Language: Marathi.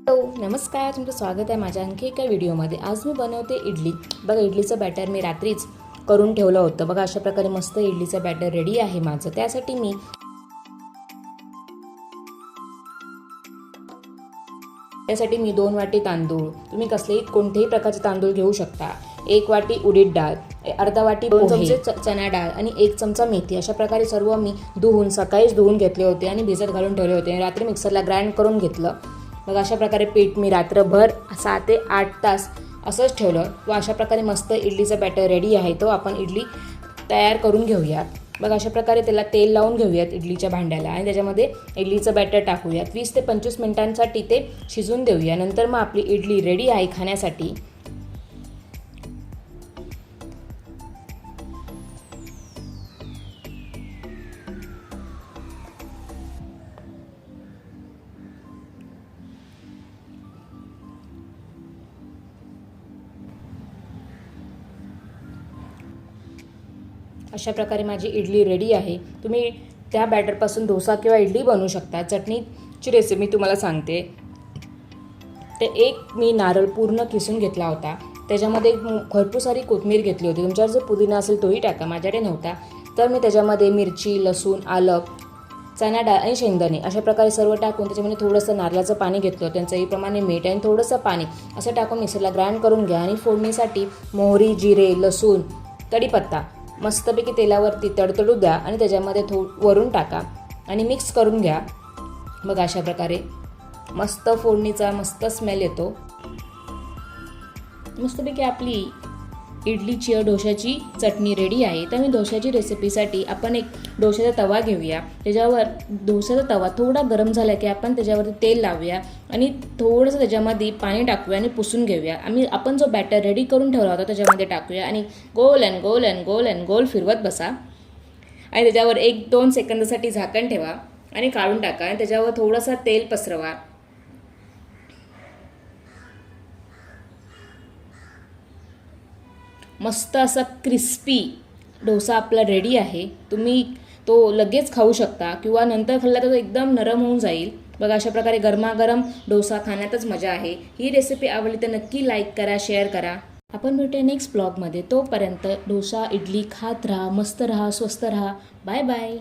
हॅलो नमस्कार, तुमचं स्वागत आहे माझ्या आणखी एका व्हिडिओमध्ये। आज मी बनवते इडली। बघा, इडलीचं बॅटर मी रात्रीच करून ठेवलं होतं। बघा, अशा प्रकारे मस्त इडलीचं बॅटर रेडी आहे माझं। त्यासाठी मी 2 वाटी तांदूळ, तुम्ही कोणतेही प्रकारचे तांदूळ घेऊ शकता, 1 वाटी उडीद डाळ, अर्धा वाटी 2 चमचे चणा डाळ आणि 1 चमचा मेथी, अशा प्रकारे सर्व मी सकाळीच धुवून घेतले होते आणि भिजत घालून ठेवले होते। रात्री मिक्सरला ग्राइंड करून घेतलं। मग अशा प्रकारे पीठ मी रात्रभर 6 ते 8 तास असंच ठेवलं व अशा प्रकारे मस्त इडलीचा बॅटर रेडी आहे। तो आपण इडली तयार करून घेऊयात। बघा, अशा प्रकारे त्याला तेल लावून घेऊयात इडलीच्या भांड्याला आणि त्याच्यामध्ये इडलीचं बॅटर टाकूयात। 20 ते 25 मिनिटांसाठी ते शिजून देऊया। नंतर मग आपली इडली रेडी आहे खाण्यासाठी। अशा प्रकारे माझी इडली रेडी आहे। तुम्ही त्या बॅटरपासून डोसा किंवा इडली बनवू शकता। चटणीची रेसिपी तुम्हाला सांगते। ते मी नारळ पूर्ण किसून घेतला होता। त्याच्यामध्ये भरपूर सारी कोथिंबीर घेतली होती। तुमच्यावर जर पुदिना असेल तोही टाका, माझ्याकडे नव्हता। तर मी त्याच्यामध्ये मिरची, लसूण, आलं, चणा डाळ आणि शेंगदाणे अशा प्रकारे सर्व टाकून त्याच्यामध्ये थोडंसं नारळाचं पाणी घेतलं, त्यांचं चवीप्रमाणे मीठ आणि थोडंसं पाणी असं टाकून मिक्सरला ग्राइंड करून घ्या आणि फोडणीसाठी मोहरी, जिरे, लसूण, कढीपत्ता मस्तपैकी तेलावरती तडतडू द्या आणि त्याच्यामध्ये वरून टाका आणि मिक्स करून घ्या। मग अशा प्रकारे मस्त फोडणीचा मस्त स्मेल येतो। मस्तपैकी आपली इडलीची डोशाची चटणी रेडी आहे। तर मी डोशाची रेसिपीसाठी आपण एक डोशाचा तवा घेऊया। त्याच्यावर डोशाचा तवा थोडा गरम झाला की आपण त्याच्यावरती तेल लावूया आणि थोडंसं त्याच्यामध्ये पाणी टाकूया आणि पुसून घेऊया। आपण जो बॅटर रेडी करून ठेवला होता त्याच्यामध्ये टाकूया आणि गोल अँड गोल अँड गोल अँड गोल फिरवत बसा आणि त्याच्यावर 1-2 सेकंदासाठी झाकण ठेवा आणि काढून टाका आणि त्याच्यावर थोडंसं तेल पसरवा। मस्त असा क्रिस्पी डोसा आपला रेडी आहे। तुम्ही तो लगेच खाऊ शकता किंवा नंतर खाल्ला तर तो एकदम नरम होऊन जाईल। बघा, अशा प्रकारे गरमागरम डोसा खाण्यातच मजा आहे। ही रेसिपी आवडली तर नक्की लाईक करा, शेअर करा। आपण भेटूया नेक्स्ट ब्लॉगमध्ये। तोपर्यंत डोसा इडली खात राहा, मस्त राहा, स्वस्त राहा। Bye bye.